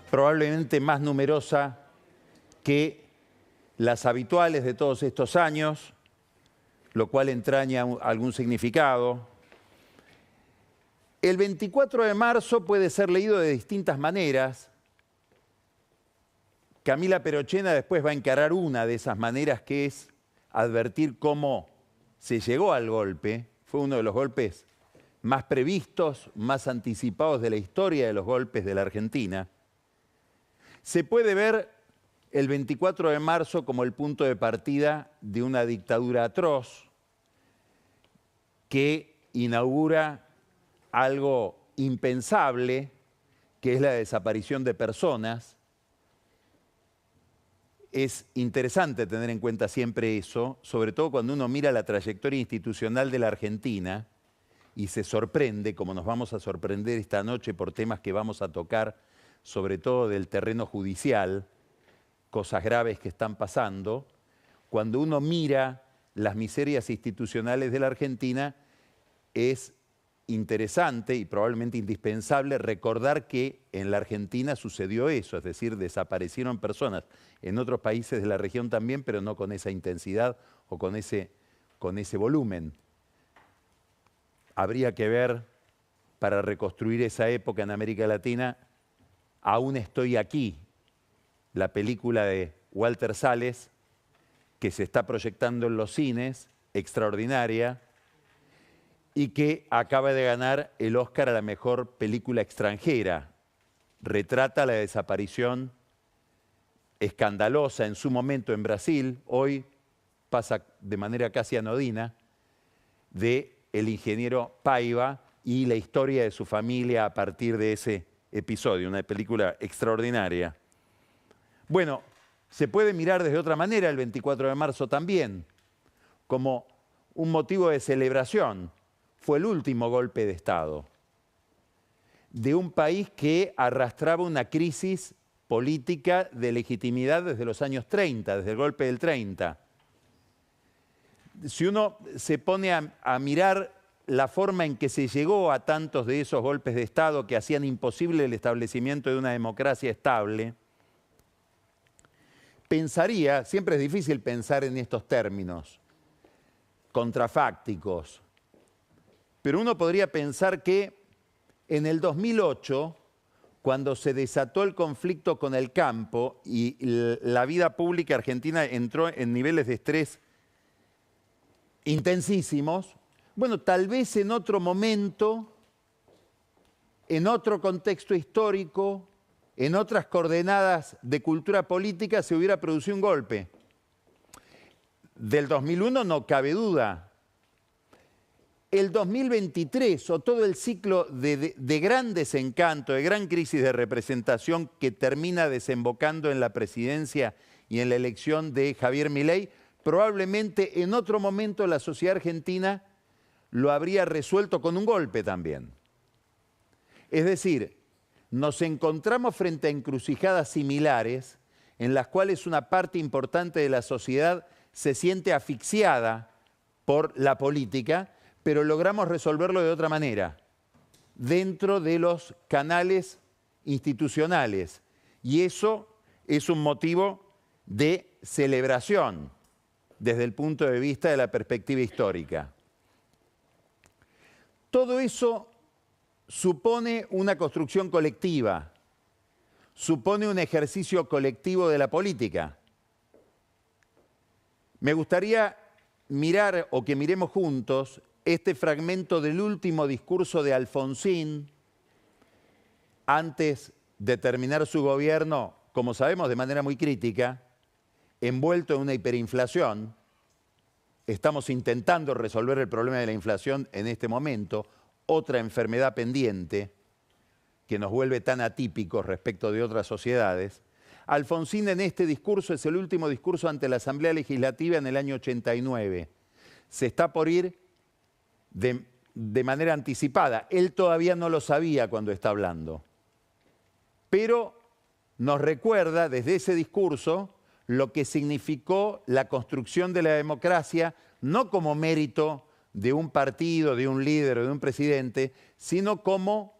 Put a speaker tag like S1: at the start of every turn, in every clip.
S1: probablemente más numerosa que las habituales de todos estos años, lo cual entraña algún significado. El 24 de marzo puede ser leído de distintas maneras. Camila Perochena después va a encarar una de esas maneras, que es advertir cómo se llegó al golpe. Fue uno de los golpes más previstos, más anticipados de la historia de los golpes de la Argentina. Se puede ver el 24 de marzo como el punto de partida de una dictadura atroz que inaugura algo impensable, que es la desaparición de personas. Es interesante tener en cuenta siempre eso, sobre todo cuando uno mira la trayectoria institucional de la Argentina y se sorprende, como nos vamos a sorprender esta noche por temas que vamos a tocar, sobre todo del terreno judicial, cosas graves que están pasando. Cuando uno mira las miserias institucionales de la Argentina, es interesante y probablemente indispensable recordar que en la Argentina sucedió eso, es decir, desaparecieron personas. En otros países de la región también, pero no con esa intensidad o con ese volumen. Habría que ver, para reconstruir esa época en América Latina, Aún estoy aquí, la película de Walter Salles, que se está proyectando en los cines, extraordinaria, y que acaba de ganar el Oscar a la mejor película extranjera. Retrata la desaparición escandalosa en su momento en Brasil, hoy pasa de manera casi anodina, de el ingeniero Paiva y la historia de su familia a partir de ese episodio, una película extraordinaria. Bueno, se puede mirar desde otra manera el 24 de marzo también, como un motivo de celebración. Fue el último golpe de Estado de un país que arrastraba una crisis política de legitimidad desde los años 30, desde el golpe del 30. Si uno se pone a mirar la forma en que se llegó a tantos de esos golpes de Estado que hacían imposible el establecimiento de una democracia estable, pensaría, siempre es difícil pensar en estos términos contrafácticos, pero uno podría pensar que en el 2008, cuando se desató el conflicto con el campo y la vida pública argentina entró en niveles de estrés intensísimos, bueno, tal vez en otro momento, en otro contexto histórico, en otras coordenadas de cultura política se hubiera producido un golpe. Del 2001 no cabe duda. El 2023 o todo el ciclo de gran desencanto, de gran crisis de representación que termina desembocando en la presidencia y en la elección de Javier Milei, probablemente en otro momento la sociedad argentina lo habría resuelto con un golpe también. Es decir, nos encontramos frente a encrucijadas similares en las cuales una parte importante de la sociedad se siente asfixiada por la política, pero logramos resolverlo de otra manera, dentro de los canales institucionales. Y eso es un motivo de celebración desde el punto de vista de la perspectiva histórica. Todo eso supone una construcción colectiva, supone un ejercicio colectivo de la política. Me gustaría mirar, o que miremos juntos, este fragmento del último discurso de Alfonsín antes de terminar su gobierno, como sabemos, de manera muy crítica, envuelto en una hiperinflación. Estamos intentando resolver el problema de la inflación en este momento, otra enfermedad pendiente que nos vuelve tan atípicos respecto de otras sociedades. Alfonsín en este discurso es el último discurso ante la Asamblea Legislativa en el año 89. Se está por ir de manera anticipada. Él todavía no lo sabía cuando está hablando. Pero nos recuerda desde ese discurso lo que significó la construcción de la democracia, no como mérito de un partido, de un líder o de un presidente, sino como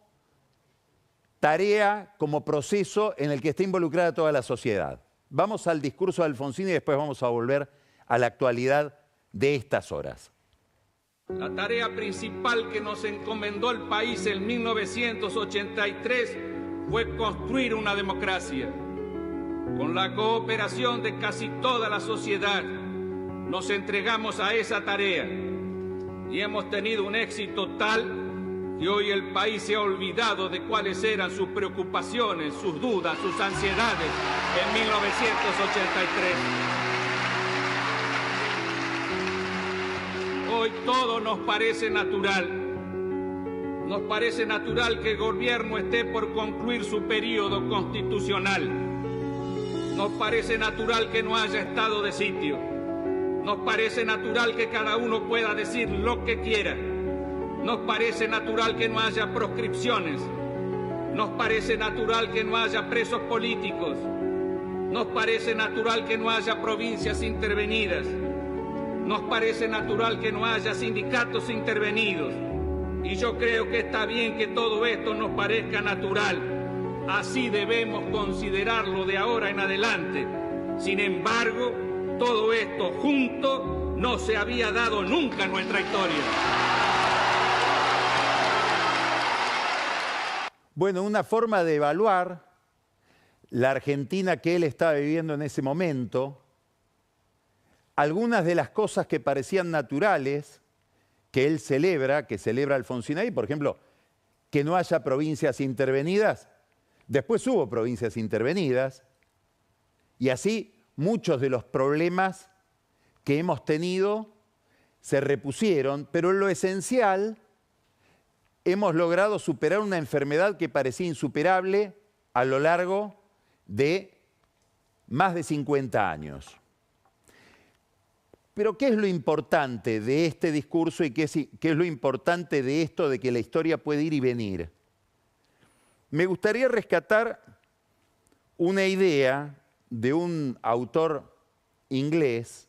S1: tarea como proceso en el que está involucrada toda la sociedad. Vamos al discurso de Alfonsín y después vamos a volver a la actualidad de estas horas.
S2: La tarea principal que nos encomendó el país en 1983 fue construir una democracia. Con la cooperación de casi toda la sociedad, nos entregamos a esa tarea y hemos tenido un éxito tal que hoy el país se ha olvidado de cuáles eran sus preocupaciones, sus dudas, sus ansiedades en 1983. Hoy todo nos parece natural. Nos parece natural que el gobierno esté por concluir su periodo constitucional. Nos parece natural que no haya estado de sitio. Nos parece natural que cada uno pueda decir lo que quiera. Nos parece natural que no haya proscripciones. Nos parece natural que no haya presos políticos. Nos parece natural que no haya provincias intervenidas. Nos parece natural que no haya sindicatos intervenidos. Y yo creo que está bien que todo esto nos parezca natural. Así debemos considerarlo de ahora en adelante. Sin embargo, todo esto junto no se había dado nunca en nuestra historia.
S1: Bueno, una forma de evaluar la Argentina que él estaba viviendo en ese momento, algunas de las cosas que parecían naturales, que él celebra, que celebra Alfonsín ahí, por ejemplo, que no haya provincias intervenidas. Después hubo provincias intervenidas y así muchos de los problemas que hemos tenido se repusieron, pero en lo esencial hemos logrado superar una enfermedad que parecía insuperable a lo largo de más de 50 años. Pero ¿qué es lo importante de este discurso y qué es lo importante de esto de que la historia puede ir y venir? Me gustaría rescatar una idea de un autor inglés,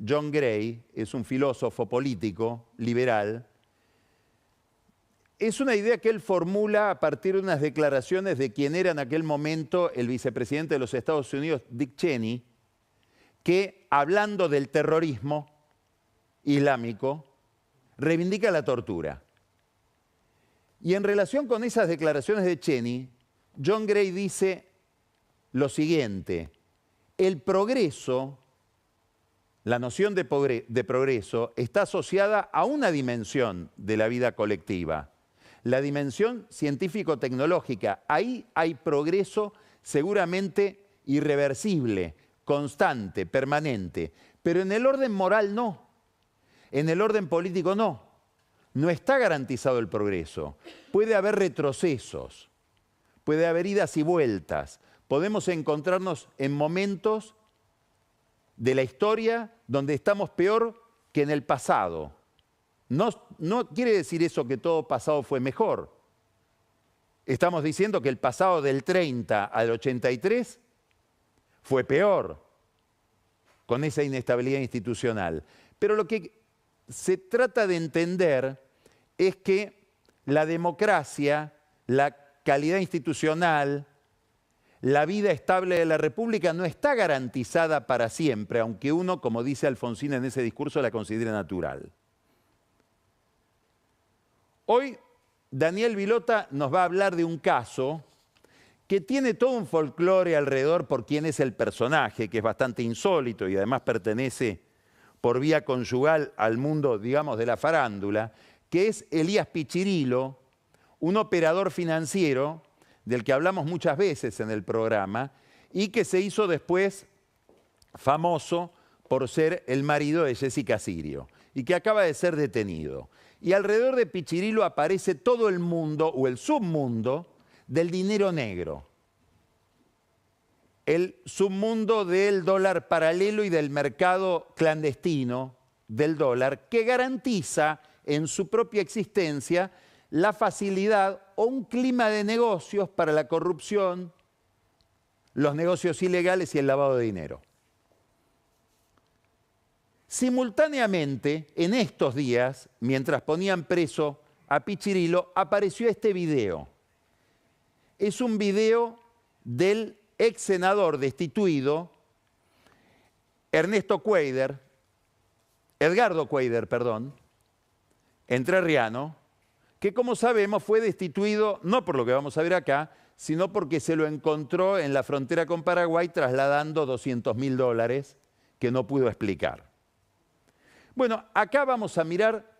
S1: John Gray, es un filósofo político liberal. Es una idea que él formula a partir de unas declaraciones de quien era en aquel momento el vicepresidente de los Estados Unidos, Dick Cheney, que, hablando del terrorismo islámico, reivindica la tortura. Y en relación con esas declaraciones de Cheney, John Gray dice lo siguiente: el progreso, la noción de progreso, está asociada a una dimensión de la vida colectiva, la dimensión científico-tecnológica. Ahí hay progreso seguramente irreversible, constante, permanente, pero en el orden moral no, en el orden político no. No está garantizado el progreso. Puede haber retrocesos, puede haber idas y vueltas. Podemos encontrarnos en momentos de la historia donde estamos peor que en el pasado. No quiere decir eso que todo pasado fue mejor. Estamos diciendo que el pasado del 30 al 83 fue peor, con esa inestabilidad institucional. Pero lo que se trata de entender es que la democracia, la calidad institucional, la vida estable de la República no está garantizada para siempre, aunque uno, como dice Alfonsín en ese discurso, la considere natural. Hoy Daniel Vilota nos va a hablar de un caso que tiene todo un folclore alrededor por quién es el personaje, que es bastante insólito y además pertenece por vía conyugal al mundo, digamos, de la farándula, que es Elías Pichirilo, un operador financiero del que hablamos muchas veces en el programa y que se hizo después famoso por ser el marido de Jessica Sirio y que acaba de ser detenido. Y alrededor de Pichirilo aparece todo el mundo o el submundo del dinero negro, el submundo del dólar paralelo y del mercado clandestino del dólar, que garantiza en su propia existencia la facilidad o un clima de negocios para la corrupción, los negocios ilegales y el lavado de dinero. Simultáneamente, en estos días, mientras ponían preso a Pichirilo, apareció este video. es un video del ex senador destituido, Edgardo Cuéllar, entrerriano, que como sabemos fue destituido no por lo que vamos a ver acá, sino porque se lo encontró en la frontera con Paraguay trasladando $200.000 que no pudo explicar. Bueno, acá vamos a mirar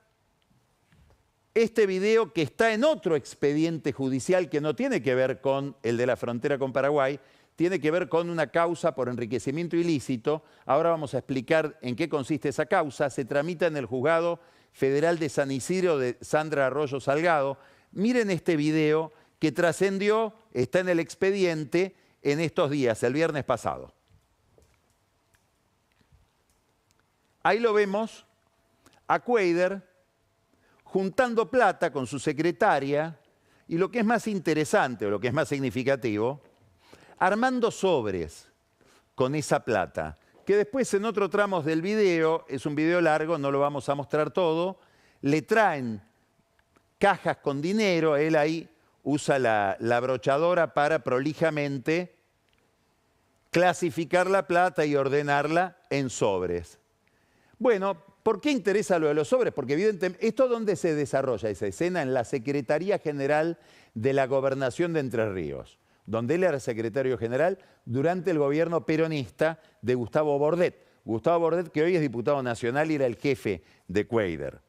S1: este video que está en otro expediente judicial que no tiene que ver con el de la frontera con Paraguay, tiene que ver con una causa por enriquecimiento ilícito. Ahora vamos a explicar en qué consiste esa causa. Se tramita en el Juzgado Federal de San Isidro de Sandra Arroyo Salgado. Miren este video que trascendió, está en el expediente en estos días, el viernes pasado. Ahí lo vemos a Cuéllar juntando plata con su secretaria y lo que es más interesante o lo que es más significativo, armando sobres con esa plata, que después en otros tramos del video, es un video largo, no lo vamos a mostrar todo, le traen cajas con dinero, él ahí usa la brochadora para prolijamente clasificar la plata y ordenarla en sobres. Bueno, ¿por qué interesa lo de los sobres? Porque evidentemente, ¿esto dónde se desarrolla esa escena? En la Secretaría General de la Gobernación de Entre Ríos, donde él era secretario general durante el gobierno peronista de Gustavo Bordet. Gustavo Bordet, que hoy es diputado nacional y era el jefe de Cuéllar.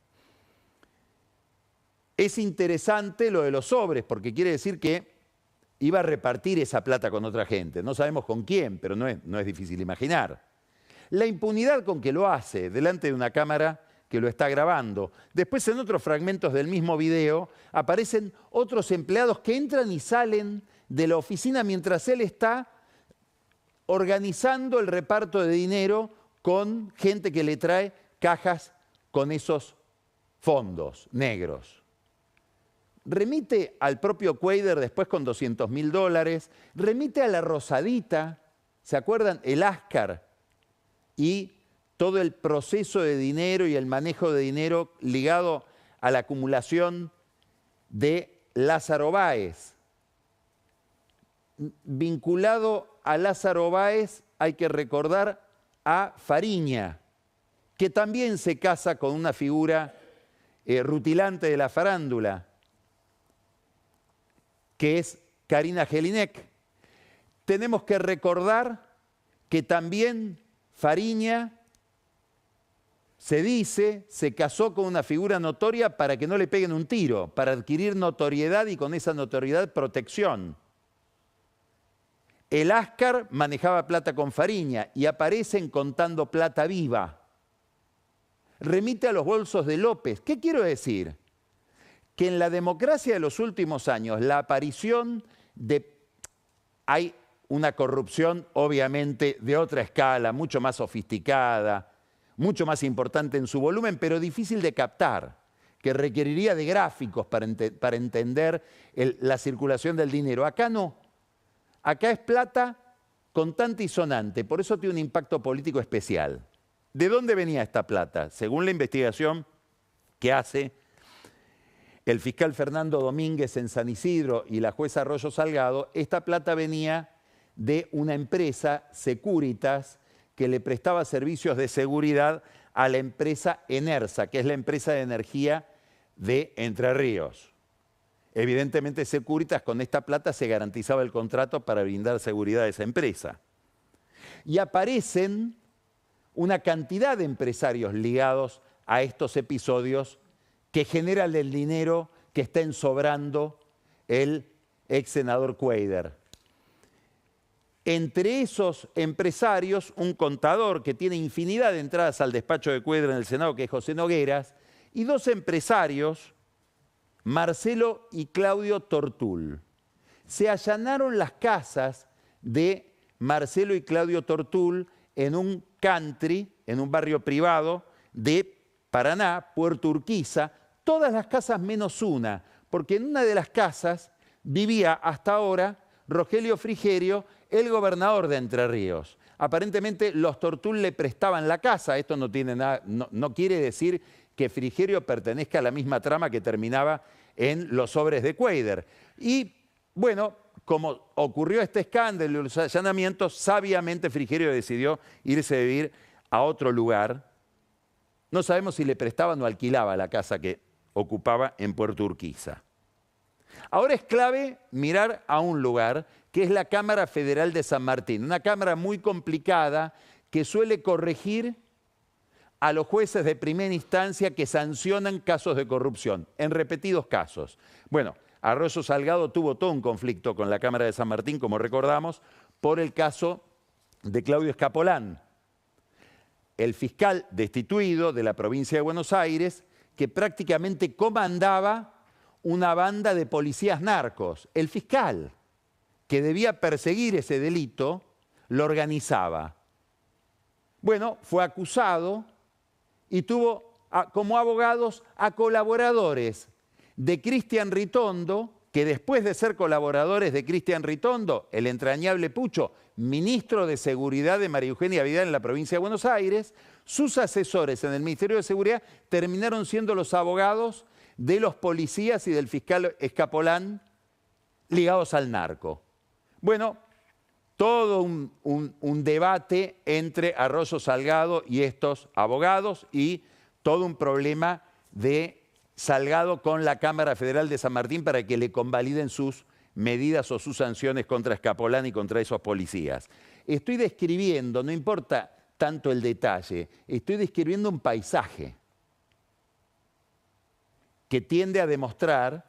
S1: Es interesante lo de los sobres, porque quiere decir que iba a repartir esa plata con otra gente. No sabemos con quién, pero no es difícil imaginar. La impunidad con que lo hace delante de una cámara que lo está grabando. Después, en otros fragmentos del mismo video, aparecen otros empleados que entran y salen de la oficina mientras él está organizando el reparto de dinero con gente que le trae cajas con esos fondos negros. Remite al propio Cuéllar después con $200.000, remite a la Rosadita, ¿se acuerdan? El Ascar y todo el proceso de dinero y el manejo de dinero ligado a la acumulación de Lázaro Báez. Vinculado a Lázaro Báez hay que recordar a Fariña, que también se casa con una figura rutilante de la farándula, que es Karina Jelinek. Tenemos que recordar que también Fariña, se dice, se casó con una figura notoria para que no le peguen un tiro, para adquirir notoriedad y con esa notoriedad protección. El Ascar manejaba plata con Fariña y aparecen contando plata viva. Remite a los bolsos de López. ¿Qué quiero decir? Que en la democracia de los últimos años, la aparición de... Hay una corrupción, obviamente, de otra escala, mucho más sofisticada, mucho más importante en su volumen, pero difícil de captar, que requeriría de gráficos para entender la circulación del dinero. Acá no. Acá es plata contante y sonante, por eso tiene un impacto político especial. ¿De dónde venía esta plata? Según la investigación que hace el fiscal Fernando Domínguez en San Isidro y la jueza Arroyo Salgado, esta plata venía de una empresa, Securitas, que le prestaba servicios de seguridad a la empresa Enersa, que es la empresa de energía de Entre Ríos. Evidentemente, Securitas con esta plata se garantizaba el contrato para brindar seguridad a esa empresa. Y aparecen una cantidad de empresarios ligados a estos episodios que generan el dinero que está ensobrando el ex senador Cuéllar. Entre esos empresarios, un contador que tiene infinidad de entradas al despacho de Cuéllar en el Senado, que es José Nogueras, y dos empresarios, Marcelo y Claudio Tortul. Se allanaron las casas de Marcelo y Claudio Tortul en un country, en un barrio privado de Paraná, Puerto Urquiza, todas las casas menos una, porque en una de las casas vivía hasta ahora Rogelio Frigerio, el gobernador de Entre Ríos. Aparentemente los Tortul le prestaban la casa, esto no tiene nada, no quiere decir que Frigerio pertenezca a la misma trama que terminaba en los sobres de Cuéllar. Y bueno, como ocurrió este escándalo y los allanamientos, sabiamente Frigerio decidió irse a vivir a otro lugar. No sabemos si le prestaban o alquilaba la casa que ocupaba en Puerto Urquiza. Ahora es clave mirar a un lugar que es la Cámara Federal de San Martín, una cámara muy complicada que suele corregir a los jueces de primera instancia que sancionan casos de corrupción, en repetidos casos. Bueno, Arroyo Salgado tuvo todo un conflicto con la Cámara de San Martín, como recordamos, por el caso de Claudio Escapolán, el fiscal destituido de la provincia de Buenos Aires, que prácticamente comandaba una banda de policías narcos. El fiscal, que debía perseguir ese delito, lo organizaba. Bueno, fue acusado y tuvo como abogados a colaboradores de Cristian Ritondo, que después de ser colaboradores de Cristian Ritondo, el entrañable Pucho, ministro de Seguridad de María Eugenia Vidal en la provincia de Buenos Aires, sus asesores en el Ministerio de Seguridad terminaron siendo los abogados de los policías y del fiscal Escapolán ligados al narco. Bueno, todo un debate entre Arroyo Salgado y estos abogados y todo un problema de Salgado con la Cámara Federal de San Martín para que le convaliden sus medidas o sus sanciones contra Escapolán y contra esos policías. Estoy describiendo, no importa tanto el detalle, estoy describiendo un paisaje que tiende a demostrar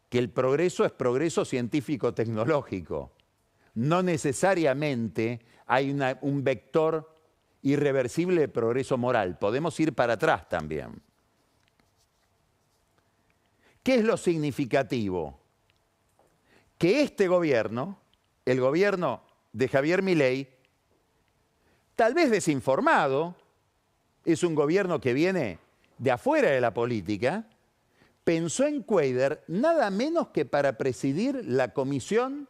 S1: que el progreso es progreso científico-tecnológico. No necesariamente hay un vector irreversible de progreso moral. Podemos ir para atrás también. ¿Qué es lo significativo? Que este gobierno, el gobierno de Javier Milei, tal vez desinformado, es un gobierno que viene de afuera de la política, pensó en Cuéllar nada menos que para presidir la Comisión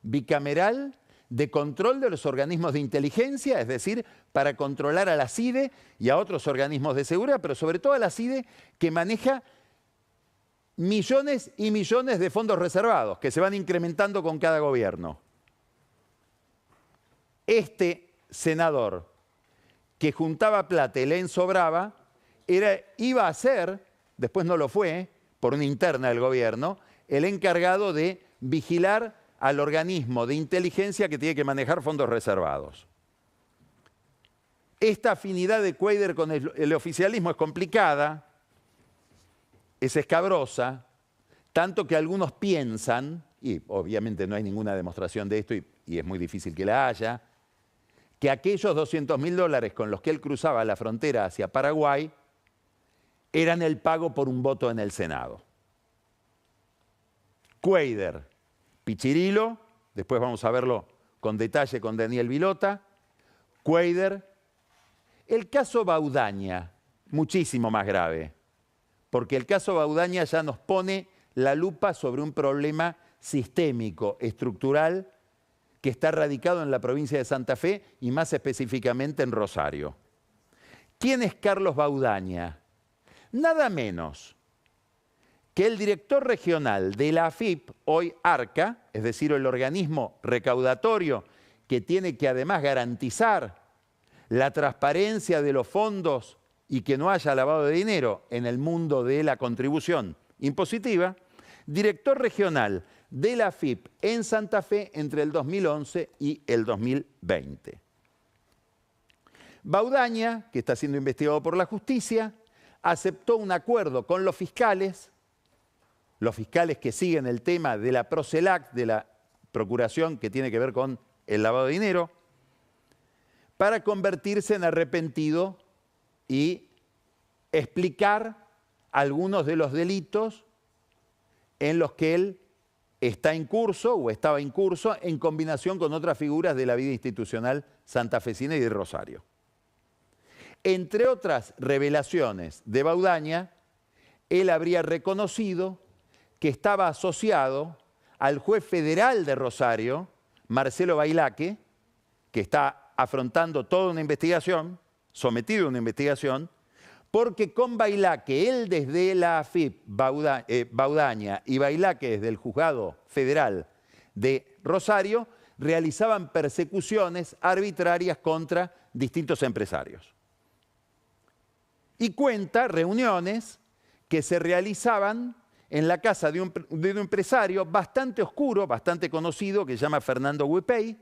S1: Bicameral de Control de los Organismos de Inteligencia, es decir, para controlar a la CIDE y a otros organismos de seguridad, pero sobre todo a la CIDE, que maneja millones y millones de fondos reservados que se van incrementando con cada gobierno. Este senador que juntaba plata y le ensobraba, iba a ser, después no lo fue, por una interna del gobierno, el encargado de vigilar al organismo de inteligencia que tiene que manejar fondos reservados. Esta afinidad de Cuéllar con el oficialismo es complicada, es escabrosa, tanto que algunos piensan, y obviamente no hay ninguna demostración de esto y es muy difícil que la haya, que aquellos $200.000 con los que él cruzaba la frontera hacia Paraguay eran el pago por un voto en el Senado. Cuéllar, Pichirilo, después vamos a verlo con detalle con Daniel Vilota, Cuéllar, el caso Baudaña, muchísimo más grave, porque el caso Baudaña ya nos pone la lupa sobre un problema sistémico, estructural, que está radicado en la provincia de Santa Fe y más específicamente en Rosario. ¿Quién es Carlos Baudaña? Nada menos que el director regional de la AFIP, hoy ARCA, es decir, el organismo recaudatorio que tiene que además garantizar la transparencia de los fondos y que no haya lavado de dinero en el mundo de la contribución impositiva, director regional de la AFIP en Santa Fe entre el 2011 y el 2020. Baudaña, que está siendo investigado por la justicia, aceptó un acuerdo con los fiscales que siguen el tema de la Procelac, de la procuración que tiene que ver con el lavado de dinero, para convertirse en arrepentido y explicar algunos de los delitos en los que él está en curso o estaba en curso en combinación con otras figuras de la vida institucional santafesina y de Rosario. Entre otras revelaciones de Baudaña, él habría reconocido que estaba asociado al juez federal de Rosario, Marcelo Bailaque, que está afrontando toda una investigación, sometido a una investigación, porque con Bailaque, él desde la AFIP Baudaña y Bailaque desde el Juzgado Federal de Rosario, realizaban persecuciones arbitrarias contra distintos empresarios. Y cuenta reuniones que se realizaban en la casa de un empresario bastante oscuro, bastante conocido, que se llama Fernando Huepey.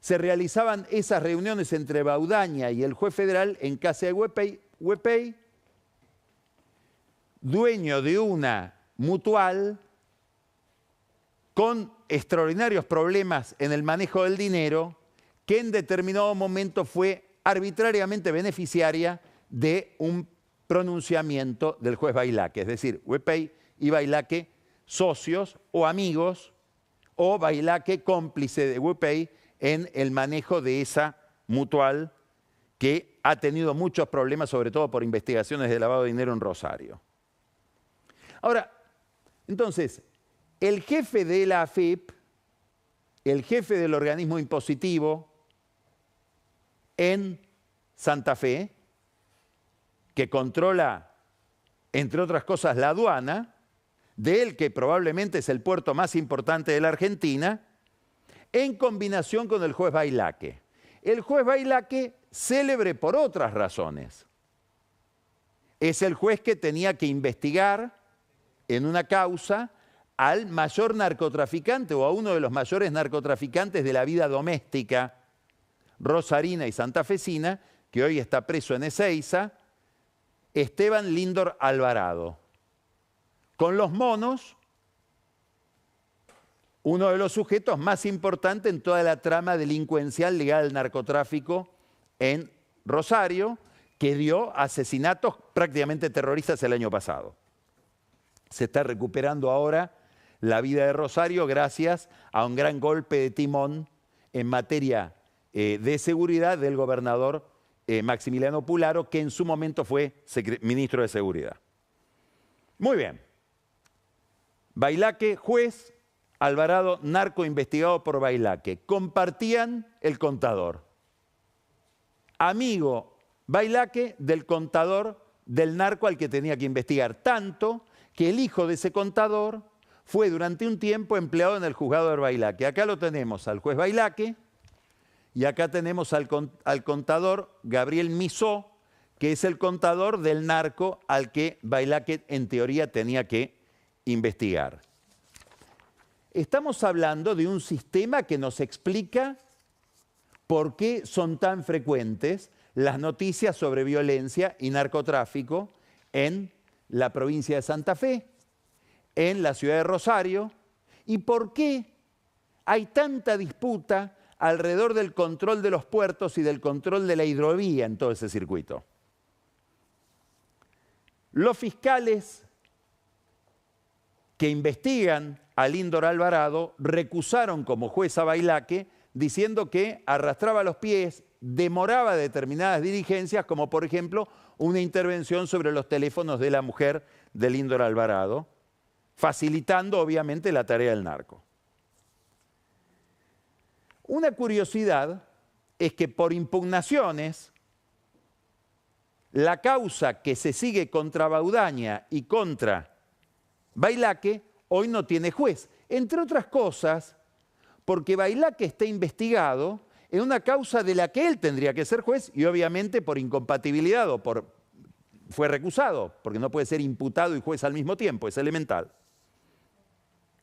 S1: Se realizaban esas reuniones entre Baudaña y el juez federal en casa de Huepey. Huepey, dueño de una mutual con extraordinarios problemas en el manejo del dinero, que en determinado momento fue arbitrariamente beneficiaria de un pronunciamiento del juez Bailaque. Es decir, Huepey y Bailaque socios o amigos, o Bailaque cómplice de Huepey en el manejo de esa mutual que ha tenido muchos problemas, sobre todo por investigaciones de lavado de dinero en Rosario. Ahora, entonces, el jefe de la AFIP, el jefe del organismo impositivo en Santa Fe, que controla, entre otras cosas, la aduana, de él que probablemente es el puerto más importante de la Argentina, en combinación con el juez Bailaque. El juez Bailaque, célebre por otras razones, es el juez que tenía que investigar en una causa al mayor narcotraficante o a uno de los mayores narcotraficantes de la vida doméstica rosarina y santafesina, que hoy está preso en Ezeiza, Esteban Lindor Alvarado. Con los monos, uno de los sujetos más importantes en toda la trama delincuencial ligada al narcotráfico en Rosario, que dio asesinatos prácticamente terroristas el año pasado. Se está recuperando ahora la vida de Rosario gracias a un gran golpe de timón en materia de seguridad del gobernador Maximiliano Pularo, que en su momento fue ministro de Seguridad. Muy bien. Bailaque, juez, Alvarado, narco investigado por Bailaque. Compartían el contador. Amigo Bailaque del contador del narco al que tenía que investigar. Tanto que el hijo de ese contador fue durante un tiempo empleado en el juzgado de Bailaque. Acá lo tenemos al juez Bailaque y acá tenemos al contador Gabriel Misó, que es el contador del narco al que Bailaque en teoría tenía que investigar. Estamos hablando de un sistema que nos explica por qué son tan frecuentes las noticias sobre violencia y narcotráfico en la provincia de Santa Fe, en la ciudad de Rosario, y por qué hay tanta disputa alrededor del control de los puertos y del control de la hidrovía en todo ese circuito. Los fiscales que investigan a Lindor Alvarado recusaron como juez a Bailaque, diciendo que arrastraba los pies, demoraba determinadas diligencias, como por ejemplo una intervención sobre los teléfonos de la mujer de Lindor Alvarado, facilitando obviamente la tarea del narco. Una curiosidad es que por impugnaciones, la causa que se sigue contra Baudaña y contra Bailaque hoy no tiene juez. Entre otras cosas, porque Bailaque está investigado en una causa de la que él tendría que ser juez y obviamente por incompatibilidad o fue recusado, porque no puede ser imputado y juez al mismo tiempo, es elemental.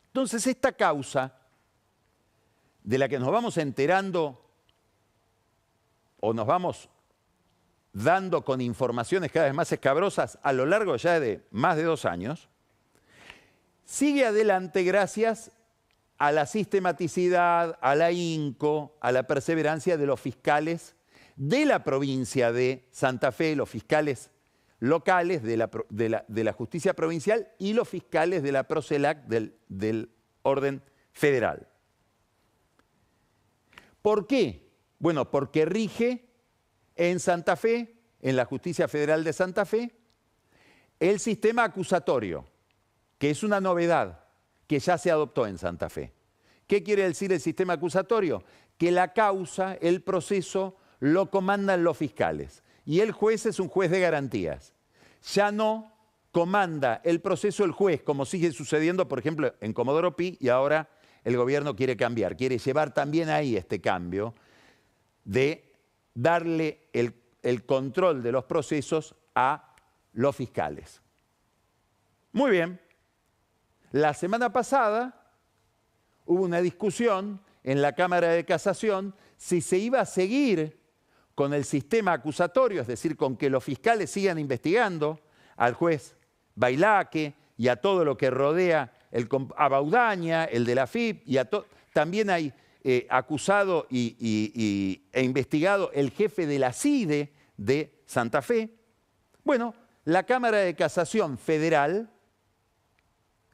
S1: Entonces esta causa, de la que nos vamos enterando o nos vamos dando con informaciones cada vez más escabrosas a lo largo ya de más de 2 años, sigue adelante gracias a la sistematicidad, a la ahínco, a la perseverancia de los fiscales de la provincia de Santa Fe, los fiscales locales de la justicia provincial y los fiscales de la Procelac del orden federal. ¿Por qué? Bueno, porque rige en Santa Fe, en la Justicia Federal de Santa Fe, el sistema acusatorio, que es una novedad que ya se adoptó en Santa Fe. ¿Qué quiere decir el sistema acusatorio? Que la causa, el proceso, lo comandan los fiscales. y el juez es un juez de garantías. Ya no comanda el proceso el juez, como sigue sucediendo, por ejemplo, en Comodoro Pi, y ahora el gobierno quiere cambiar, quiere llevar también ahí este cambio de darle el control de los procesos a los fiscales. Muy bien. La semana pasada hubo una discusión en la Cámara de Casación si se iba a seguir con el sistema acusatorio, es decir, con que los fiscales sigan investigando al juez Bailaque y a todo lo que rodea a Baudaña, el de la AFIP, y también hay acusado e investigado el jefe de la CIDE de Santa Fe. Bueno, la Cámara de Casación Federal,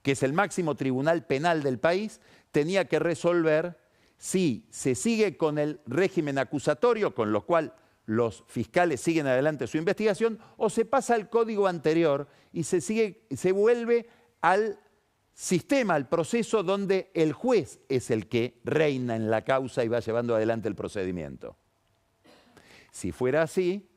S1: que es el máximo tribunal penal del país, tenía que resolver si se sigue con el régimen acusatorio, con lo cual los fiscales siguen adelante su investigación, o se pasa al código anterior y se vuelve al sistema, al proceso donde el juez es el que reina en la causa y va llevando adelante el procedimiento. Si fuera así,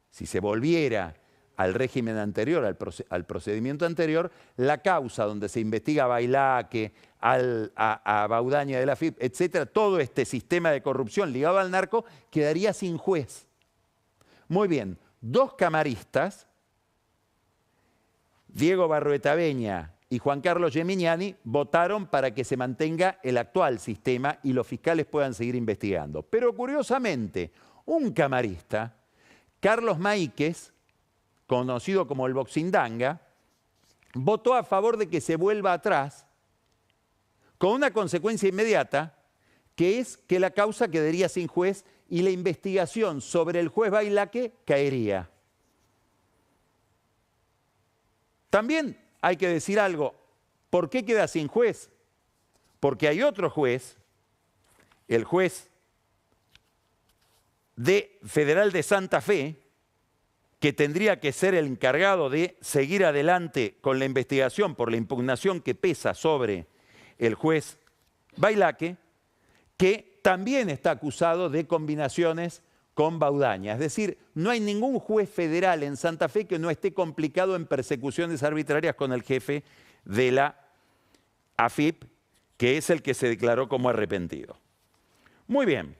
S1: si se volviera al régimen anterior, al procedimiento anterior, la causa donde se investiga a Bailaque, a Baudaña de la AFIP, etcétera, todo este sistema de corrupción ligado al narco, quedaría sin juez. Muy bien, dos camaristas, Diego Barroetaveña y Juan Carlos Geminiani, votaron para que se mantenga el actual sistema y los fiscales puedan seguir investigando. Pero curiosamente, un camarista, Carlos Maíquez, conocido como el Boxindanga, votó a favor de que se vuelva atrás con una consecuencia inmediata, que es que la causa quedaría sin juez y la investigación sobre el juez Bailaque caería. También hay que decir algo, ¿por qué queda sin juez? Porque hay otro juez, el juez federal de Santa Fe, que tendría que ser el encargado de seguir adelante con la investigación por la impugnación que pesa sobre el juez Bailaque, que también está acusado de combinaciones con Baudaña. Es decir, no hay ningún juez federal en Santa Fe que no esté complicado en persecuciones arbitrarias con el jefe de la AFIP, que es el que se declaró como arrepentido. Muy bien.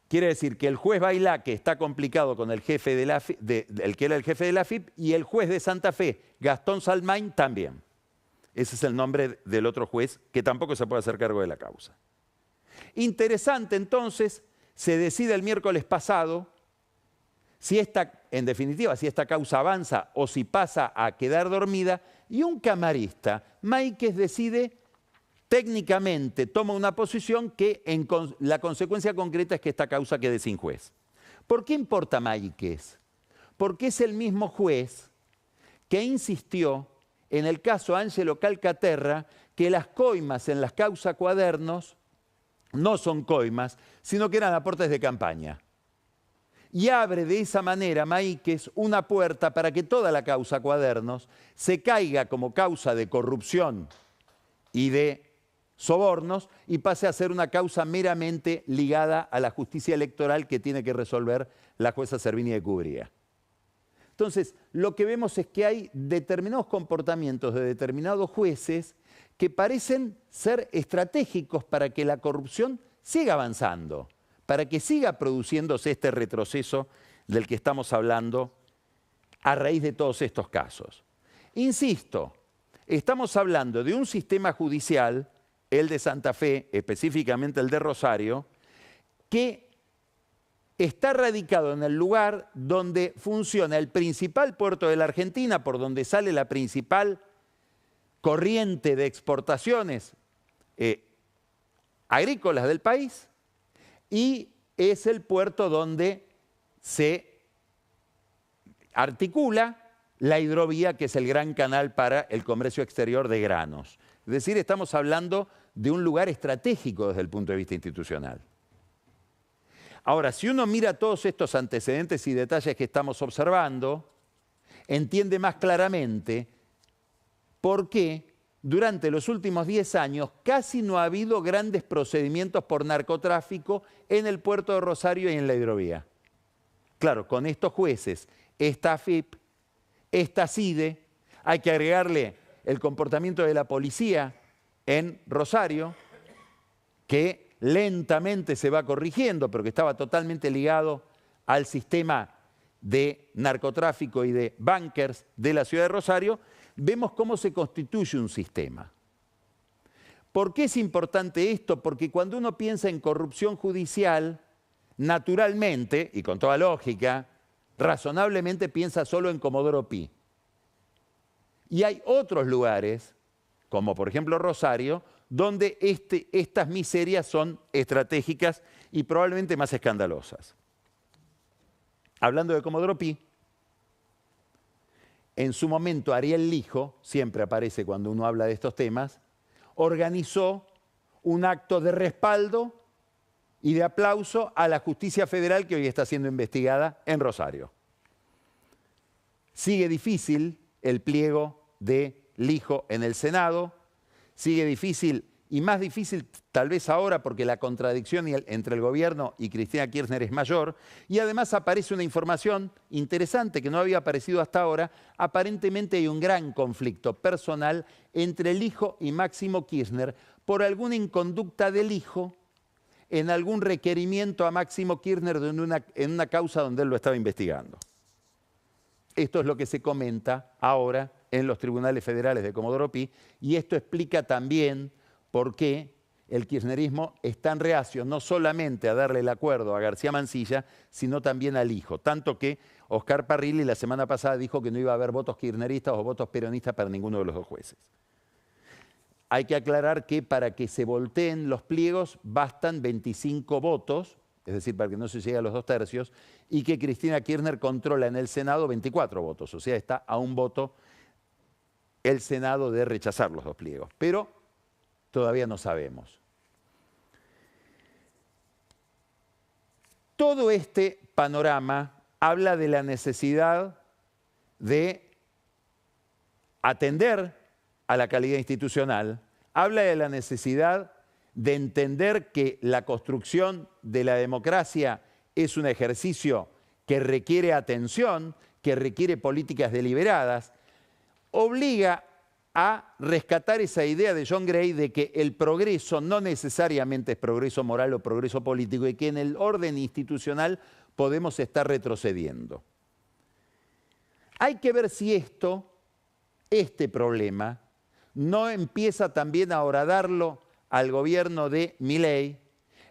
S1: Quiere decir que el juez Bailaque está complicado con el jefe de la AFIP, el que era el jefe de la AFIP, y el juez de Santa Fe, Gastón Salmain, también. Ese es el nombre del otro juez que tampoco se puede hacer cargo de la causa. Interesante, entonces, se decide el miércoles pasado si en definitiva, si esta causa avanza o si pasa a quedar dormida, y un camarista, Maíquez, decide técnicamente, toma una posición que la consecuencia concreta es que esta causa quede sin juez. ¿Por qué importa Maíquez? Porque es el mismo juez que insistió en el caso Ángelo Calcaterra que las coimas en las causas cuadernos no son coimas, sino que eran aportes de campaña. Y abre de esa manera Maíquez una puerta para que toda la causa cuadernos se caiga como causa de corrupción y de sobornos y pase a ser una causa meramente ligada a la justicia electoral que tiene que resolver la jueza Servini de Cubría. Entonces, lo que vemos es que hay determinados comportamientos de determinados jueces que parecen ser estratégicos para que la corrupción siga avanzando, para que siga produciéndose este retroceso del que estamos hablando a raíz de todos estos casos. Insisto, estamos hablando de un sistema judicial, el de Santa Fe, específicamente el de Rosario, que está radicado en el lugar donde funciona el principal puerto de la Argentina, por donde sale la principal corriente de exportaciones agrícolas del país, y es el puerto donde se articula la hidrovía, que es el gran canal para el comercio exterior de granos. Es decir, estamos hablando de un lugar estratégico desde el punto de vista institucional. Ahora, si uno mira todos estos antecedentes y detalles que estamos observando, entiende más claramente por qué durante los últimos 10 años casi no ha habido grandes procedimientos por narcotráfico en el puerto de Rosario y en la hidrovía. Claro, con estos jueces, esta AFIP, esta CIDE, hay que agregarle el comportamiento de la policía en Rosario, que lentamente se va corrigiendo, pero que estaba totalmente ligado al sistema de narcotráfico y de bunkers de la ciudad de Rosario, vemos cómo se constituye un sistema. ¿Por qué es importante esto? Porque cuando uno piensa en corrupción judicial, naturalmente, y con toda lógica, razonablemente piensa solo en Comodoro Pi. Y hay otros lugares, como por ejemplo Rosario, donde estas miserias son estratégicas y probablemente más escandalosas. Hablando de Comodoro Pi, en su momento Ariel Lijo, siempre aparece cuando uno habla de estos temas, organizó un acto de respaldo y de aplauso a la justicia federal que hoy está siendo investigada en Rosario. Sigue difícil el pliego de Lijo en el Senado, sigue difícil y más difícil tal vez ahora porque la contradicción entre el gobierno y Cristina Kirchner es mayor, y además aparece una información interesante que no había aparecido hasta ahora. Aparentemente hay un gran conflicto personal entre Lijo y Máximo Kirchner por alguna inconducta de Lijo en algún requerimiento a Máximo Kirchner en una causa donde él lo estaba investigando. Esto es lo que se comenta ahora en los tribunales federales de Comodoro Pi, y esto explica también por qué el kirchnerismo es tan reacio no solamente a darle el acuerdo a García Mansilla, sino también al Lijo. Tanto que Oscar Parrilli la semana pasada dijo que no iba a haber votos kirchneristas o votos peronistas para ninguno de los dos jueces. Hay que aclarar que para que se volteen los pliegos bastan 25 votos, es decir, para que no se llegue a los 2 tercios, y que Cristina Kirchner controla en el Senado 24 votos, o sea, está a un voto el Senado de rechazar los 2 pliegos. Pero todavía no sabemos. Todo este panorama habla de la necesidad de atender a la calidad institucional, habla de la necesidad de entender que la construcción de la democracia es un ejercicio que requiere atención, que requiere políticas deliberadas, obliga a rescatar esa idea de John Gray de que el progreso no necesariamente es progreso moral o progreso político y que en el orden institucional podemos estar retrocediendo. Hay que ver si este problema, no empieza también a horadarlo al gobierno de Milei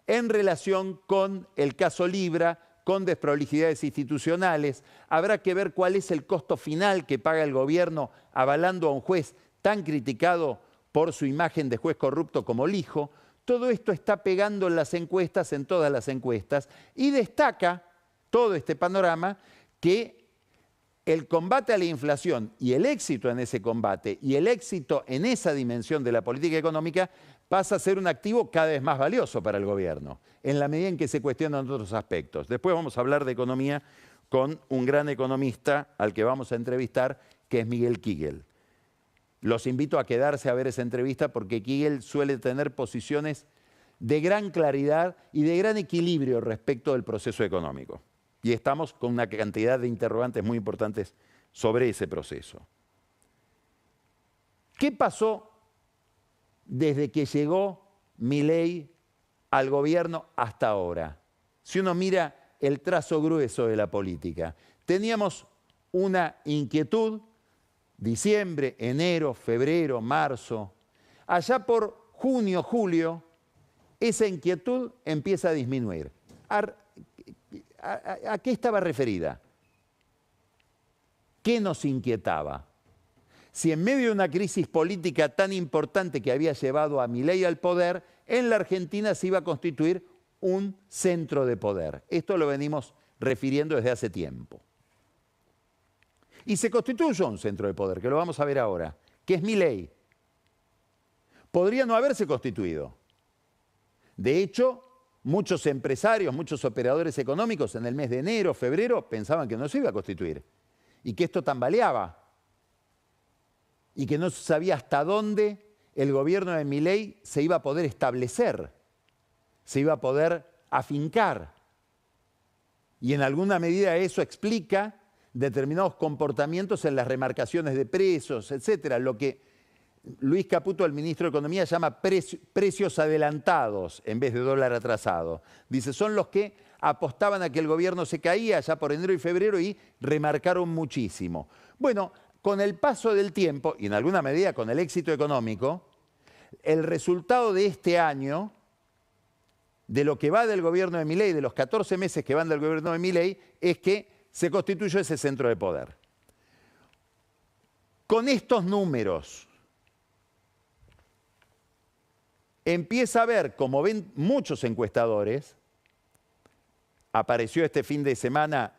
S1: en relación con el caso Libra, con desprolijidades institucionales. Habrá que ver cuál es el costo final que paga el gobierno avalando a un juez tan criticado por su imagen de juez corrupto como Lijo. Todo esto está pegando en las encuestas, en todas las encuestas, y destaca todo este panorama que el combate a la inflación y el éxito en ese combate y el éxito en esa dimensión de la política económica pasa a ser un activo cada vez más valioso para el gobierno, en la medida en que se cuestionan otros aspectos. Después vamos a hablar de economía con un gran economista al que vamos a entrevistar, que es Miguel Kigel. Los invito a quedarse a ver esa entrevista porque Kigel suele tener posiciones de gran claridad y de gran equilibrio respecto del proceso económico. Y estamos con una cantidad de interrogantes muy importantes sobre ese proceso. ¿Qué pasó desde que llegó Milei al gobierno hasta ahora? Si uno mira el trazo grueso de la política, teníamos una inquietud, diciembre, enero, febrero, marzo. Allá por junio, julio, esa inquietud empieza a disminuir. ¿A qué estaba referida? ¿Qué nos inquietaba? Si en medio de una crisis política tan importante que había llevado a Milei al poder, en la Argentina se iba a constituir un centro de poder. Esto lo venimos refiriendo desde hace tiempo. Y se constituyó un centro de poder, que lo vamos a ver ahora, que es Milei. Podría no haberse constituido. De hecho, muchos empresarios, muchos operadores económicos en el mes de enero, febrero, pensaban que no se iba a constituir y que esto tambaleaba y que no se sabía hasta dónde el gobierno de Milei se iba a poder establecer, se iba a poder afincar. Y en alguna medida eso explica determinados comportamientos en las remarcaciones de precios, etcétera, lo que Luis Caputo, el ministro de Economía, llama precios adelantados en vez de dólar atrasado. Dice, son los que apostaban a que el gobierno se caía ya por enero y febrero y remarcaron muchísimo. Bueno, con el paso del tiempo, y en alguna medida con el éxito económico, el resultado de este año, de lo que va del gobierno de Milei, de los 14 meses que van del gobierno de Milei, es que se constituyó ese centro de poder. Con estos números, empieza a ver, como ven muchos encuestadores, apareció este fin de semana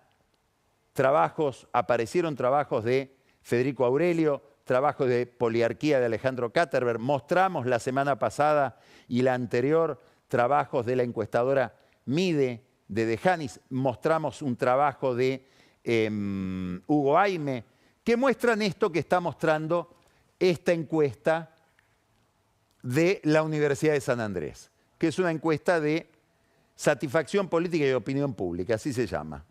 S1: aparecieron trabajos de Federico Aurelio, trabajos de Poliarquía de Alejandro Katterberg, mostramos la semana pasada y la anterior trabajos de la encuestadora Mide, de Dejanis, mostramos un trabajo de Hugo Aime, que muestran esto que está mostrando esta encuesta de la Universidad de San Andrés, que es una encuesta de satisfacción política y de opinión pública, así se llama,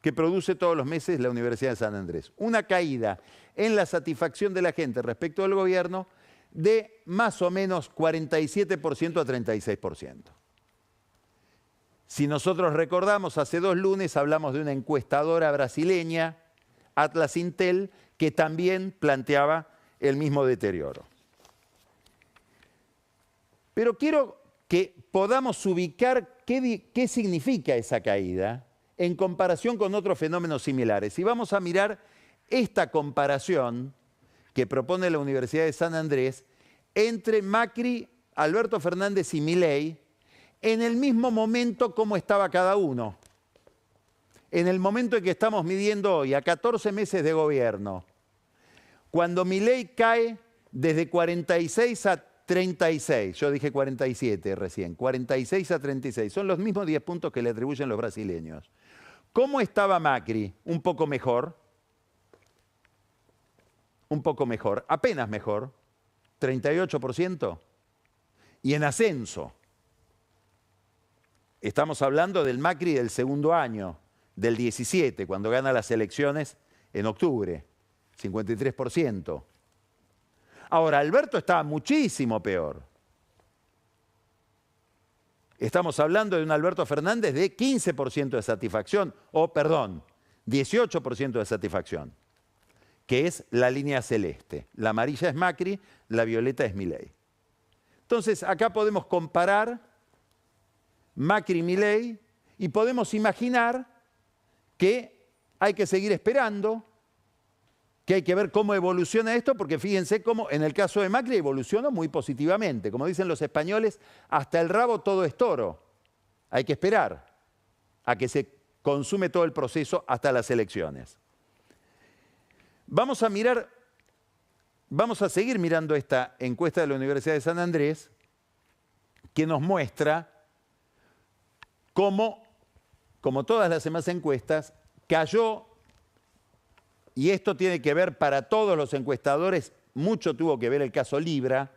S1: que produce todos los meses la Universidad de San Andrés. Una caída en la satisfacción de la gente respecto al gobierno de más o menos 47% a 36%. Si nosotros recordamos, hace 2 lunes hablamos de una encuestadora brasileña, Atlas Intel, que también planteaba el mismo deterioro. Pero quiero que podamos ubicar qué significa esa caída en comparación con otros fenómenos similares. Y vamos a mirar esta comparación que propone la Universidad de San Andrés entre Macri, Alberto Fernández y Milei en el mismo momento como estaba cada uno. En el momento en que estamos midiendo hoy, a 14 meses de gobierno, cuando Milei cae desde 46 a 36, yo dije 47 recién, 46 a 36, son los mismos 10 puntos que le atribuyen los brasileños. ¿Cómo estaba Macri? Un poco mejor, apenas mejor, 38%, y en ascenso. Estamos hablando del Macri del segundo año, del 17, cuando gana las elecciones en octubre, 53%. Ahora, Alberto estaba muchísimo peor. Estamos hablando de un Alberto Fernández de 15% de satisfacción, 18% de satisfacción, que es la línea celeste. La amarilla es Macri, la violeta es Milei. Entonces, acá podemos comparar Macri y Milei y podemos imaginar que hay que seguir esperando, que hay que ver cómo evoluciona esto, porque fíjense cómo en el caso de Macri evolucionó muy positivamente. Como dicen los españoles, hasta el rabo todo es toro. Hay que esperar a que se consume todo el proceso hasta las elecciones. Vamos a seguir mirando esta encuesta de la Universidad de San Andrés, que nos muestra cómo, como todas las demás encuestas, cayó. Y esto tiene que ver para todos los encuestadores, mucho tuvo que ver el caso Libra,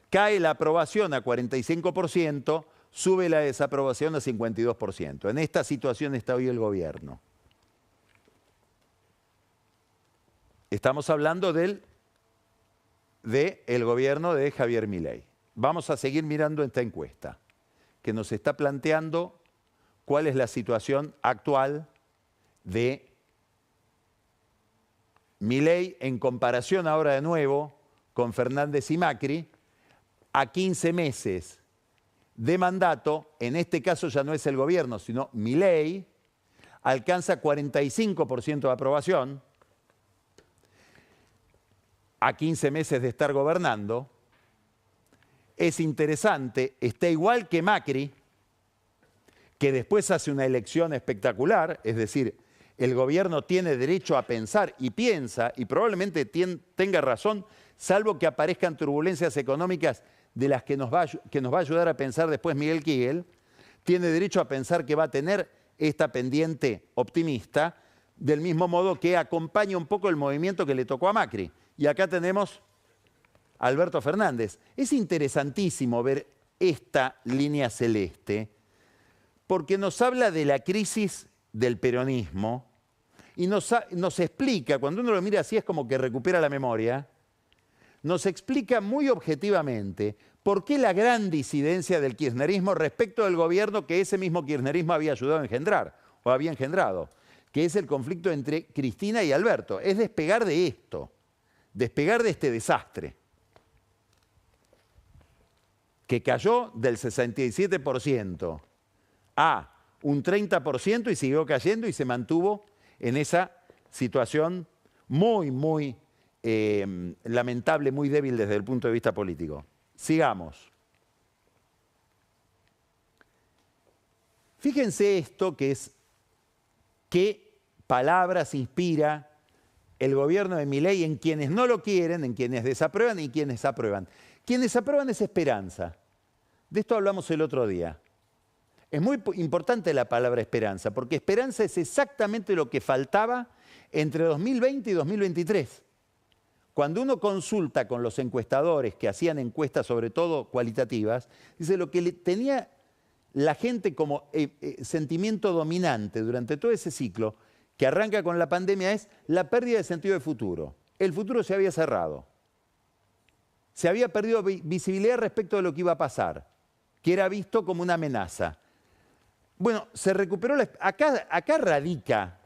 S1: cae la aprobación a 45%, sube la desaprobación a 52%. En esta situación está hoy el gobierno. Estamos hablando del gobierno de Javier Milei. Vamos a seguir mirando esta encuesta, que nos está planteando cuál es la situación actual de Milei en comparación ahora de nuevo con Fernández y Macri, a 15 meses de mandato, en este caso ya no es el gobierno, sino Milei, alcanza 45% de aprobación, a 15 meses de estar gobernando. Es interesante, está igual que Macri, que después hace una elección espectacular, es decir, el gobierno tiene derecho a pensar y piensa, y probablemente tenga razón, salvo que aparezcan turbulencias económicas de las que nos va a ayudar a pensar después Miguel Kigel, tiene derecho a pensar que va a tener esta pendiente optimista, del mismo modo que acompaña un poco el movimiento que le tocó a Macri. Y acá tenemos a Alberto Fernández. Es interesantísimo ver esta línea celeste, porque nos habla de la crisis del peronismo y nos explica, cuando uno lo mira así es como que recupera la memoria, nos explica muy objetivamente por qué la gran disidencia del kirchnerismo respecto del gobierno que ese mismo kirchnerismo había ayudado a engendrar, o había engendrado, que es el conflicto entre Cristina y Alberto. Es despegar de esto, despegar de este desastre, que cayó del 67% a un 30% y siguió cayendo y se mantuvo en esa situación muy, muy lamentable, muy débil desde el punto de vista político. Sigamos. Fíjense esto que es qué palabras inspira el gobierno de Milei en quienes no lo quieren, en quienes desaprueban y quienes aprueban. Quienes aprueban es esperanza. De esto hablamos el otro día. Es muy importante la palabra esperanza, porque esperanza es exactamente lo que faltaba entre 2020 y 2023. Cuando uno consulta con los encuestadores que hacían encuestas, sobre todo cualitativas, dice lo que tenía la gente como sentimiento dominante durante todo ese ciclo, que arranca con la pandemia, es la pérdida de sentido de futuro. El futuro se había cerrado. Se había perdido visibilidad respecto de lo que iba a pasar, que era visto como una amenaza. Bueno, se recuperó acá radica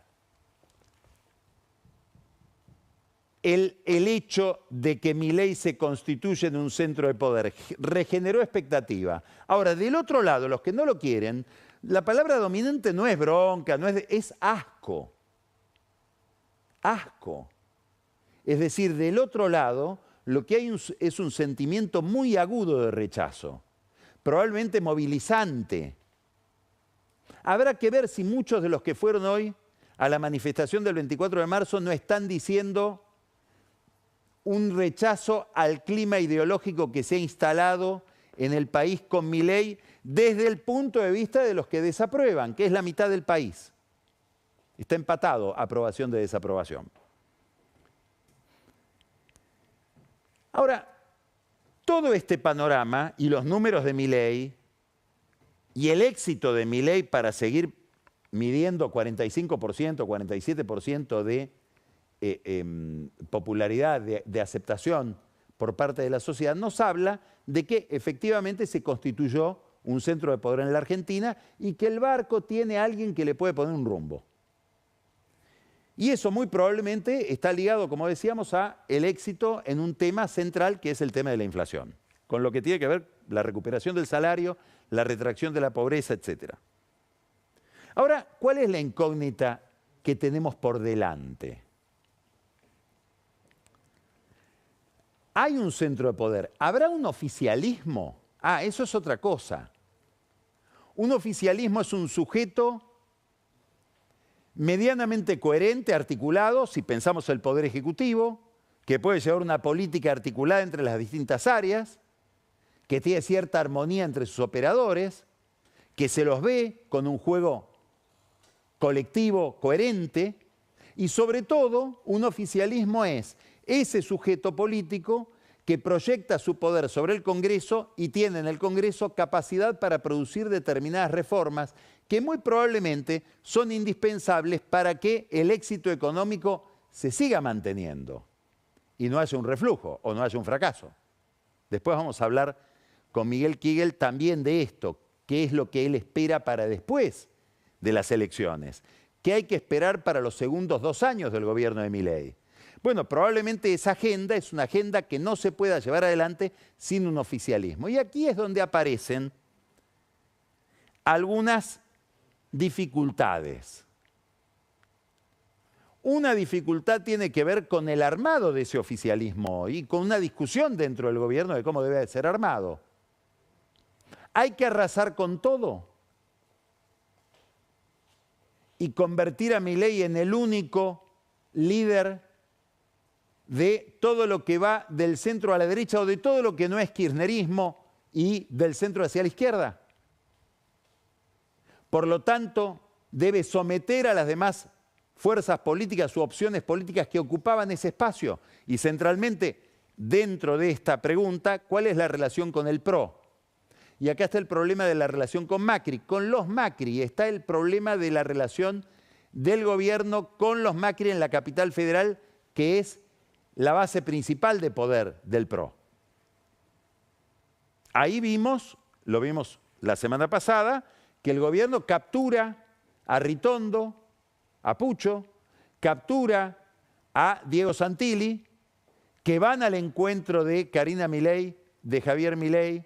S1: el hecho de que Milei se constituye en un centro de poder. Regeneró expectativa. Ahora, del otro lado, los que no lo quieren, la palabra dominante no es bronca, es asco. Asco. Es decir, del otro lado, lo que hay es un sentimiento muy agudo de rechazo, probablemente movilizante. Habrá que ver si muchos de los que fueron hoy a la manifestación del 24 de marzo no están diciendo un rechazo al clima ideológico que se ha instalado en el país con Milei desde el punto de vista de los que desaprueban, que es la mitad del país. Está empatado aprobación de desaprobación. Ahora, todo este panorama y los números de Milei y el éxito de Milei para seguir midiendo 45%, 47% de popularidad, de aceptación por parte de la sociedad, nos habla de que efectivamente se constituyó un centro de poder en la Argentina y que el barco tiene a alguien que le puede poner un rumbo. Y eso muy probablemente está ligado, como decíamos, a el éxito en un tema central que es el tema de la inflación, con lo que tiene que ver la recuperación del salario, la retracción de la pobreza, etc. Ahora, ¿cuál es la incógnita que tenemos por delante? Hay un centro de poder. ¿Habrá un oficialismo? Ah, eso es otra cosa. Un oficialismo es un sujeto medianamente coherente, articulado, si pensamos el Poder Ejecutivo, que puede llevar una política articulada entre las distintas áreas, que tiene cierta armonía entre sus operadores, que se los ve con un juego colectivo coherente, y sobre todo un oficialismo es ese sujeto político que proyecta su poder sobre el Congreso y tiene en el Congreso capacidad para producir determinadas reformas que muy probablemente son indispensables para que el éxito económico se siga manteniendo y no haya un reflujo o no haya un fracaso. Después vamos a hablar con Miguel Kigel también de esto, qué es lo que él espera para después de las elecciones, qué hay que esperar para los segundos 2 años del gobierno de Milei. Bueno, probablemente esa agenda es una agenda que no se pueda llevar adelante sin un oficialismo. Y aquí es donde aparecen algunas dificultades. Una dificultad tiene que ver con el armado de ese oficialismo y con una discusión dentro del gobierno de cómo debe ser armado. ¿Hay que arrasar con todo y convertir a Milei en el único líder de todo lo que va del centro a la derecha o de todo lo que no es kirchnerismo y del centro hacia la izquierda? Por lo tanto, debe someter a las demás fuerzas políticas u opciones políticas que ocupaban ese espacio. Y centralmente, dentro de esta pregunta, ¿cuál es la relación con el PRO? Y acá está el problema de la relación con Macri. Con los Macri está el problema de la relación del gobierno con los Macri en la capital federal, que es la base principal de poder del PRO. Ahí vimos, lo vimos la semana pasada, que el gobierno captura a Ritondo, a Pucho, captura a Diego Santilli, que van al encuentro de Karina Milei, de Javier Milei,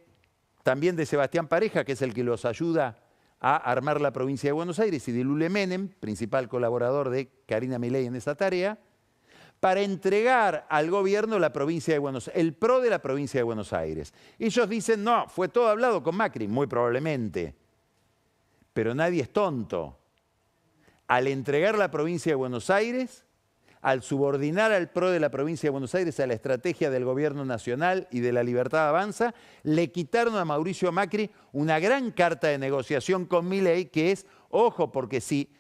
S1: también de Sebastián Pareja, que es el que los ayuda a armar la provincia de Buenos Aires, y de Lule Menem, principal colaborador de Karina Milei en esa tarea, para entregar al gobierno la provincia de Buenos Aires, el PRO de la provincia de Buenos Aires. Ellos dicen, no, fue todo hablado con Macri, muy probablemente, pero nadie es tonto. Al entregar la provincia de Buenos Aires, al subordinar al PRO de la provincia de Buenos Aires a la estrategia del gobierno nacional y de la Libertad Avanza, le quitaron a Mauricio Macri una gran carta de negociación con Milei, que es, ojo, porque si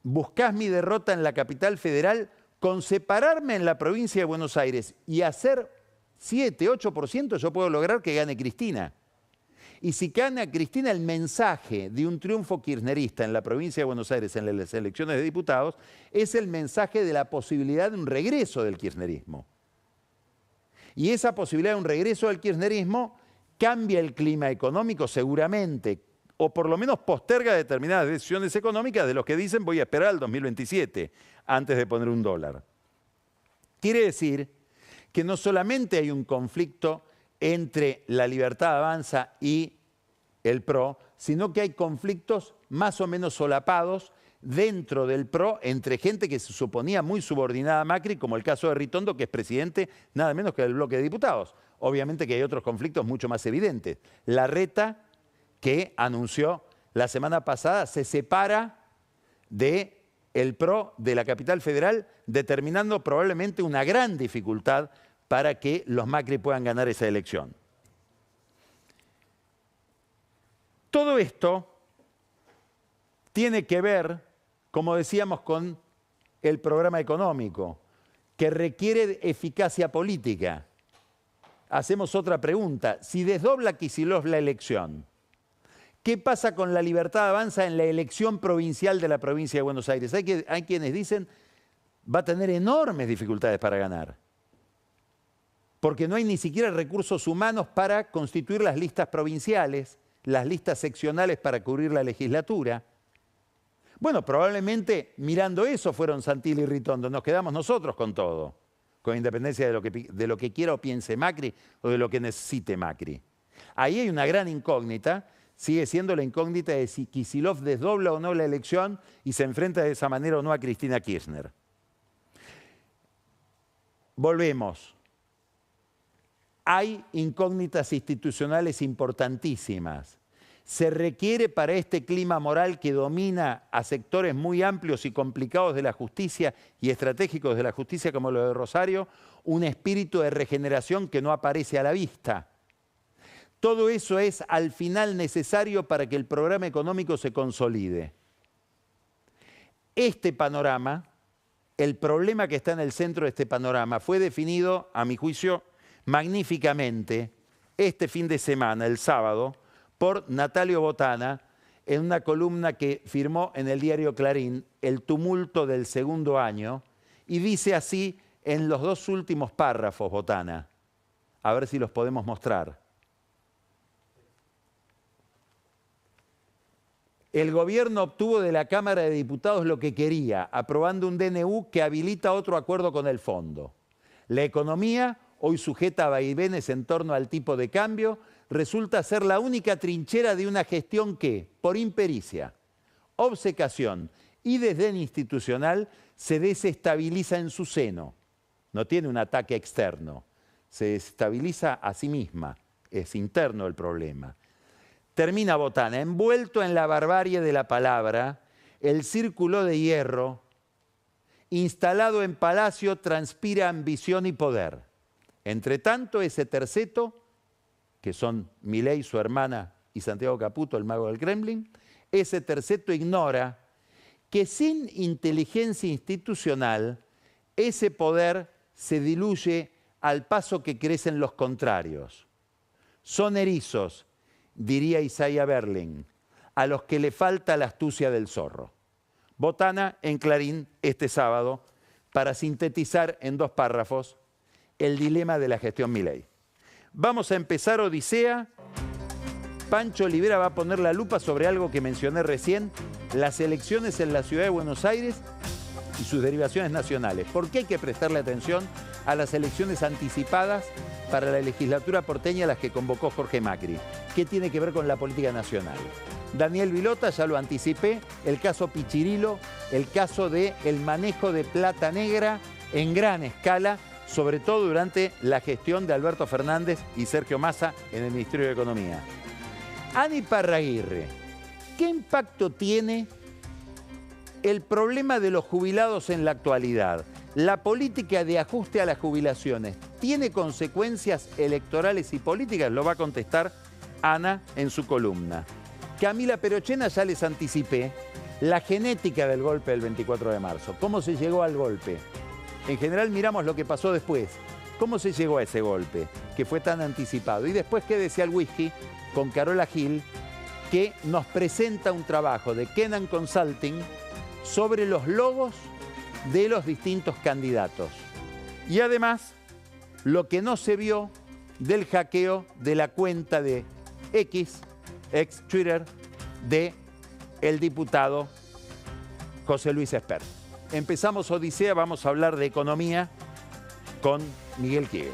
S1: buscás mi derrota en la capital federal, con separarme en la provincia de Buenos Aires y hacer 7, 8%, yo puedo lograr que gane Cristina. Y si gana Cristina, el mensaje de un triunfo kirchnerista en la provincia de Buenos Aires en las elecciones de diputados es el mensaje de la posibilidad de un regreso del kirchnerismo. Y esa posibilidad de un regreso del kirchnerismo cambia el clima económico seguramente, o por lo menos posterga determinadas decisiones económicas de los que dicen voy a esperar al 2027 antes de poner un dólar. Quiere decir que no solamente hay un conflicto entre la Libertad Avanza y el PRO, sino que hay conflictos más o menos solapados dentro del PRO entre gente que se suponía muy subordinada a Macri, como el caso de Ritondo, que es presidente nada menos que del bloque de diputados. Obviamente que hay otros conflictos mucho más evidentes. Larreta, que anunció la semana pasada, se separa del PRO de la capital federal, determinando probablemente una gran dificultad para que los Macri puedan ganar esa elección. Todo esto tiene que ver, como decíamos, con el programa económico, que requiere eficacia política. Hacemos otra pregunta. Si desdobla Kicillof la elección, ¿qué pasa con la Libertad Avanza en la elección provincial de la provincia de Buenos Aires? Hay quienes dicen va a tener enormes dificultades para ganar, porque no hay ni siquiera recursos humanos para constituir las listas provinciales, las listas seccionales para cubrir la legislatura. Bueno, probablemente mirando eso fueron Santilli y Ritondo, nos quedamos nosotros con todo, con independencia de lo que quiera o piense Macri o de lo que necesite Macri. Ahí hay una gran incógnita, sigue siendo la incógnita de si Kicillof desdobla o no la elección y se enfrenta de esa manera o no a Cristina Kirchner. Volvemos. Hay incógnitas institucionales importantísimas. Se requiere para este clima moral que domina a sectores muy amplios y complicados de la justicia y estratégicos de la justicia como lo de Rosario, un espíritu de regeneración que no aparece a la vista. Todo eso es al final necesario para que el programa económico se consolide. Este panorama, el problema que está en el centro de este panorama, fue definido, a mi juicio, magníficamente este fin de semana, el sábado, por Natalio Botana, en una columna que firmó en el diario Clarín, El tumulto del segundo año, y dice así en los dos últimos párrafos, Botana. A ver si los podemos mostrar. El gobierno obtuvo de la Cámara de Diputados lo que quería, aprobando un DNU que habilita otro acuerdo con el fondo. La economía, hoy sujeta a vaivenes en torno al tipo de cambio, resulta ser la única trinchera de una gestión que, por impericia, obcecación y desdén institucional, se desestabiliza en su seno. No tiene un ataque externo, se desestabiliza a sí misma, es interno el problema. Termina Botana, envuelto en la barbarie de la palabra, el círculo de hierro, instalado en palacio, transpira ambición y poder. Entre tanto, ese terceto, que son Milei, su hermana, y Santiago Caputo, el mago del Kremlin, ese terceto ignora que sin inteligencia institucional, ese poder se diluye al paso que crecen los contrarios. Son erizos, diría Isaiah Berlin, a los que le falta la astucia del zorro. Botana en Clarín este sábado para sintetizar en 2 párrafos el dilema de la gestión Milei. Vamos a empezar Odisea. Pancho Olivera va a poner la lupa sobre algo que mencioné recién, las elecciones en la ciudad de Buenos Aires y sus derivaciones nacionales. ¿Por qué hay que prestarle atención a las elecciones anticipadas para la legislatura porteña, las que convocó Jorge Macri? ¿Qué tiene que ver con la política nacional? Daniel Vilota, ya lo anticipé, el caso Pichirilo, el caso del manejo de plata negra en gran escala, sobre todo durante la gestión de Alberto Fernández y Sergio Massa en el Ministerio de Economía. Ani Parraguirre, ¿qué impacto tiene el problema de los jubilados en la actualidad? ¿La política de ajuste a las jubilaciones tiene consecuencias electorales y políticas? Lo va a contestar Ana en su columna. Camila Perochena, ya les anticipé, la genética del golpe del 24 de marzo. ¿Cómo se llegó al golpe? En general miramos lo que pasó después. ¿Cómo se llegó a ese golpe que fue tan anticipado? Y después, ¿qué decía el whisky? Con Carola Gil, que nos presenta un trabajo de Kenan Consulting sobre los logos de los distintos candidatos. Y además, lo que no se vio del hackeo de la cuenta de X, ex Twitter, de el diputado José Luis Espert. Empezamos Odisea, vamos a hablar de economía con Miguel Kigel.